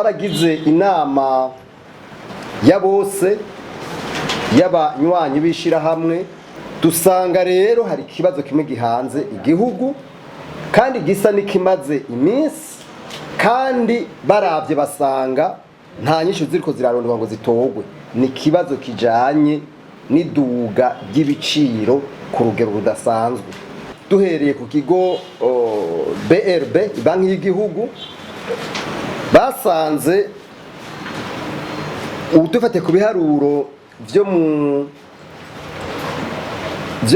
twaragize inama ya bose y'abanywanyi b'ishirahamwe, dusanga rero hari ikibazo kimwe gihanze igihugu kandi gisa n'ikimaze iminsi, kandi baravye basanga nta nyishu ziriko zirarondwa ngo zitogwe. Ni ikibazo kijanye n'iduga ry'ibiciro ku rugero rudasanzwe. Duhereye ku kigo BRB, banki y'igihugu, basanze dufate ku biharuro vyo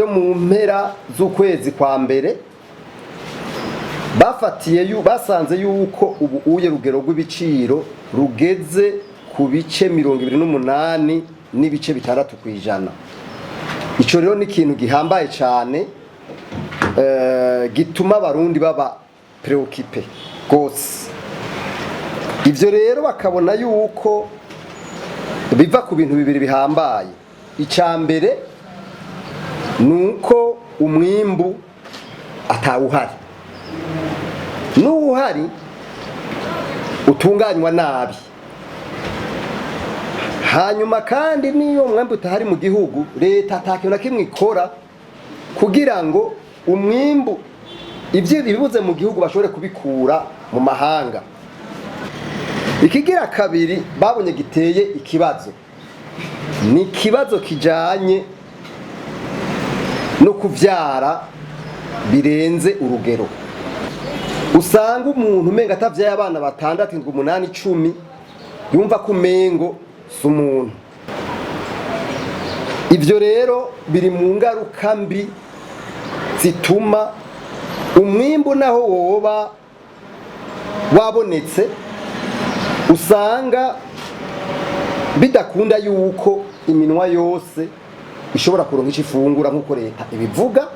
mu mpera z'ukwezi kwa mbere, basanze yuko ubu uye rugero rw'ibiciro rugeze ku bice 28 n'ibice 6 kw'ijana. Ico rero ni ikintu gihambaye cyane, gituma abarundi baba preoccupé gose. Ivyo rero bakabona yuko biva ku bintu bibiri bihambaye. Icambere nuko umwimbu atawuhari, n'uhari utunganywa nabi. Hanyuma kandi niyo mwimbu utahari mu gihugu, leta atakintu na kimwe ikora kugira ngo umwimbu ivyo bibuze mu gihugu bashobore kubikura mu mahanga. Ikigira kabiri babonye giteye ikibazo, ni ikibazo kijanye no kuvyara birenze urugero. Usanga umuntu umenga atavyaye abana 6, 7, 8, 10 yumva ko umengo si umuntu. Ivyo rero biri mu ngaruka mbi zituma umwimbu naho woba wabonetse, usanga bidakunda yuko iminwa yose ishobora kuronka icifungura nk'uko leta ibivuga.